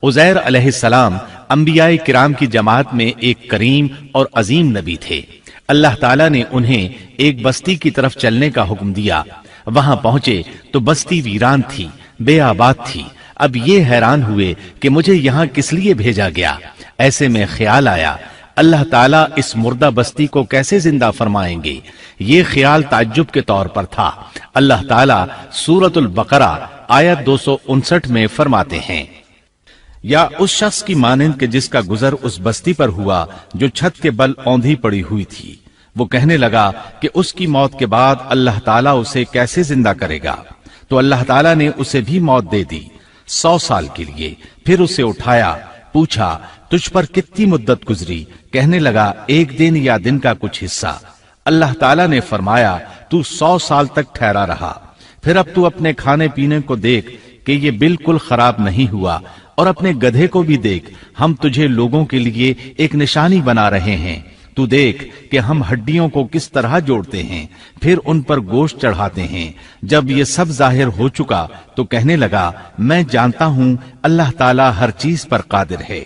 उज़ैर अलैहिस्सलाम अंबियाए किराम की जमात में एक करीम और अजीम नबी थे। अल्लाह ताला ने उन्हें एक बस्ती की तरफ चलने का हुक्म दिया। वहां पहुंचे तो बस्ती वीरान थी, बेआबाद थी। अब ये हैरान हुए कि मुझे यहाँ किस लिए भेजा गया। ऐसे में ख्याल आया अल्लाह ताला इस मुर्दा बस्ती को कैसे जिंदा फरमाएंगे। ये ख्याल ताज्जुब के तौर पर था। अल्लाह ताला सूरतुल बकरा आयत 259 में फरमाते हैं, या उस शख्स की मानिंद के जिसका गुजर उस बस्ती पर हुआ जो छत के बल औंधी पड़ी हुई थी। वो कहने लगा कि उसकी मौत के बाद अल्लाह ताला उसे कैसे जिंदा करेगा। तो अल्लाह ताला ने उसे भी मौत दे दी 100 साल के लिए। फिर उसे उठाया, पूछा तुझ पर कितनी मुद्दत गुजरी। कहने लगा एक दिन या दिन का कुछ हिस्सा। अल्लाह ताला ने फरमाया तू 100 साल तक ठहरा रहा। फिर अब तू अपने खाने पीने को देख कि ये बिल्कुल खराब नहीं हुआ, और अपने गधे को भी देख, हम तुझे लोगों के लिए एक निशानी बना रहे हैं। तू देख कि हम हड्डियों को किस तरह जोड़ते हैं, फिर उन पर गोश्त चढ़ाते हैं। जब ये सब जाहिर हो चुका तो कहने लगा मैं जानता हूं अल्लाह ताला हर चीज पर कादिर है।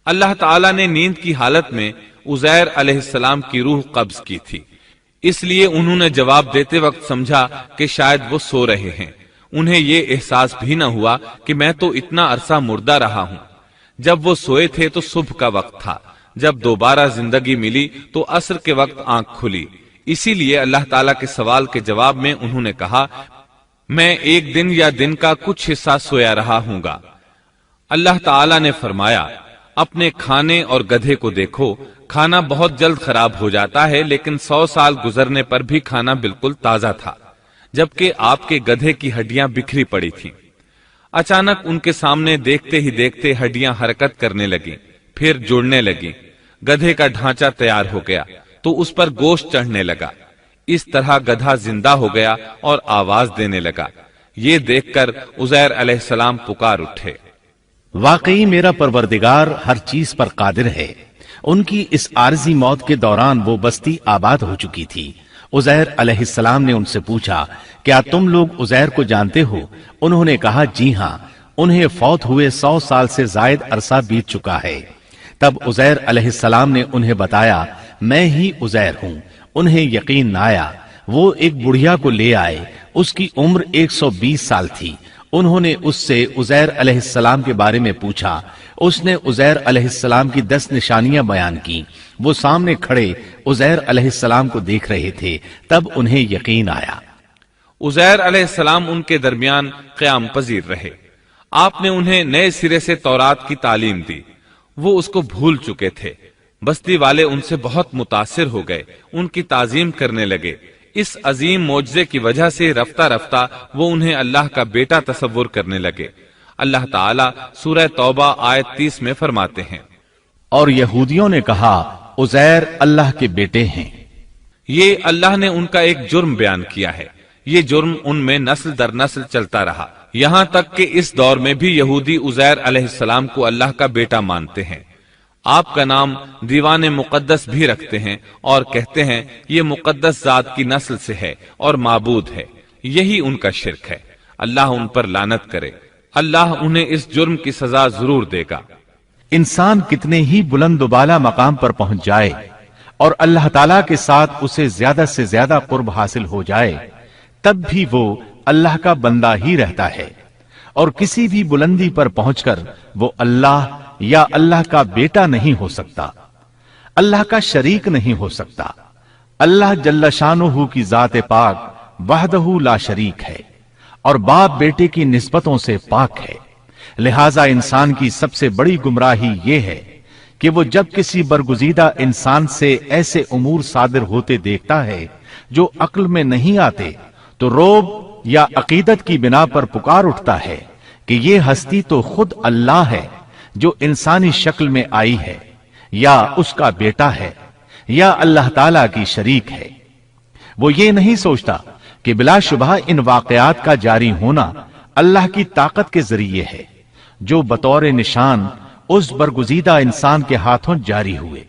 अल्लाह ताला ने नींद की हालत में उज़ैर अलैहिस्सलाम की रूह कब्ज की थी, इसलिए उन्होंने जवाब देते वक्त समझा कि शायद वो सो रहे हैं। उन्हें ये एहसास भी न हुआ कि मैं तो इतना अरसा मुर्दा रहा हूं। जब वो सोए थे तो सुबह का वक्त था। जब दोबारा जिंदगी मिली तो असर के वक्त आंख खुली। इसीलिए अल्लाह ताला के सवाल के जवाब में उन्होंने कहा मैं एक दिन या दिन का कुछ हिस्सा सोया रहा हूंगा। अल्लाह ताला ने फरमाया अपने खाने और गधे को देखो, खाना बहुत जल्द खराब हो जाता है, लेकिन 100 साल गुजरने पर भी खाना बिल्कुल ताजा था, जबकि आपके गधे की हड्डियां बिखरी पड़ी थीं। अचानक उनके सामने देखते ही देखते हड्डियां हरकत करने लगीं, फिर जुड़ने लगीं। गधे का ढांचा तैयार हो गया तो उस पर गोश्त चढ़ने लगा। इस तरह गधा जिंदा हो गया और आवाज देने लगा। ये देखकर उज़ैर अलैहिस्सलाम पुकार उठे, वाकई मेरा परवरदिगार हर चीज पर कादिर है। उनकी इस आरजी मौत के दौरान वो बस्ती आबाद हो चुकी थी। उज़ैर अलैहिस्सलाम ने उनसे पूछा क्या तुम लोग उज़ैर को जानते हो। उन्होंने कहा जी हां, उन्हें फौत हुए 100 साल से जायद अरसा बीत चुका है। तब उज़ैर अलैहिस्सलाम ने उन्हें बताया मैं ही उज़ैर हूं। उन्हें यकीन न आया। वो एक बुढ़िया को ले आए, उसकी उम्र 120 साल थी। उन्होंने उससे उज़ैर अलैहिस्सलाम के बारे में पूछा। उसने उज़ैर अलैहिस्सलाम की 10 निशानियां बयान की। वो सामने खड़े उज़ैर अलैहिस्सलाम को देख रहे थे। तब उन्हें यकीन आया। उज़ैर अलैहिस्सलाम उनके दरमियान क़याम पजीर रहे। आपने उन्हें नए सिरे से तौरात की तालीम दी। वो उसको भूल चुके थे। बस्ती वाले उनसे बहुत मुतासिर हो गए, उनकी ताजीम करने लगे। इस अजीम मोजज़े की वजह से रफ्ता रफ्ता वो उन्हें अल्लाह का बेटा तसव्वुर करने लगे। अल्लाह ताला सूरह तौबा आयत 30 में फरमाते हैं, और यहूदियों ने कहा उज़ैर अल्लाह के बेटे हैं। ये अल्लाह ने उनका एक जुर्म बयान किया है। ये जुर्म उनमें नस्ल दर नस्ल चलता रहा, यहां तक कि इस दौर में भी यहूदी उज़ैर अलैहिस्सलाम को अल्लाह का बेटा मानते हैं। आपका नाम दीवाने मुकद्दस भी रखते हैं और कहते हैं ये मुकद्दस जात की नस्ल से है और माबूद है। यही उनका शिर्क है। अल्लाह उन पर लानत करे। अल्लाह उन्हें इस जुर्म की सजा जरूर देगा। इंसान कितने ही बुलंदबाला मकाम पर पहुंच जाए और अल्लाह ताला के साथ उसे ज्यादा से ज्यादा कुर्ब हासिल हो जाए, तब भी वो अल्लाह का बंदा ही रहता है। और किसी भी बुलंदी पर पहुंचकर वो अल्लाह या अल्लाह का बेटा नहीं हो सकता, अल्लाह का शरीक नहीं हो सकता। अल्लाह जल्ल शानुहु की जात पाक वहदहु ला शरीक है और बाप बेटे की निस्बतों से पाक है। लिहाजा इंसान की सबसे बड़ी गुमराही ये है कि वो जब किसी बरगुजीदा इंसान से ऐसे उमूर सादिर होते देखता है जो अक्ल में नहीं आते, तो रोब या अकीदत की बिना पर पुकार उठता है कि ये हस्ती तो खुद अल्लाह है जो इंसानी शक्ल में आई है, या उसका बेटा है, या अल्लाह ताला की शरीक है। वो ये नहीं सोचता कि बिलाशुबह इन वाकयात का जारी होना अल्लाह की ताकत के जरिए है, जो बतौर निशान उस बरगुजीदा इंसान के हाथों जारी हुए।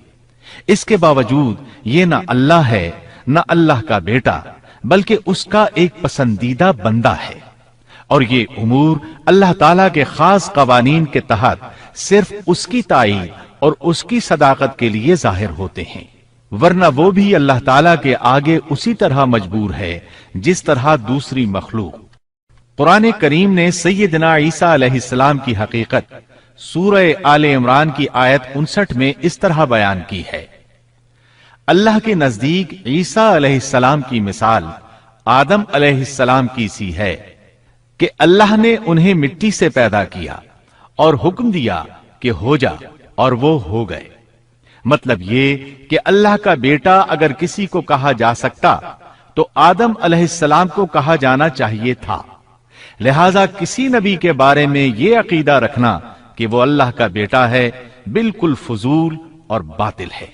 इसके बावजूद ये न अल्लाह है न अल्लाह का बेटा, बल्कि उसका एक पसंदीदा बंदा है। اور یہ امور اللہ تعالیٰ کے خاص قوانین کے تحت صرف اس کی تائید اور اس کی صداقت کے لیے ظاہر ہوتے ہیں، ورنہ وہ بھی اللہ تعالیٰ کے آگے اسی طرح مجبور ہے جس طرح دوسری مخلوق۔ قرآن کریم نے سیدنا عیسیٰ علیہ السلام کی حقیقت سورہ آل عمران کی آیت 59 میں اس طرح بیان کی ہے: اللہ کے نزدیک عیسیٰ علیہ السلام کی مثال آدم علیہ السلام کی سی ہے کہ اللہ نے انہیں مٹی سے پیدا کیا اور حکم دیا کہ ہو جا، اور وہ ہو گئے۔ مطلب یہ کہ اللہ کا بیٹا اگر کسی کو کہا جا سکتا تو آدم علیہ السلام کو کہا جانا چاہیے تھا، لہذا کسی نبی کے بارے میں یہ عقیدہ رکھنا کہ وہ اللہ کا بیٹا ہے بالکل فضول اور باطل ہے۔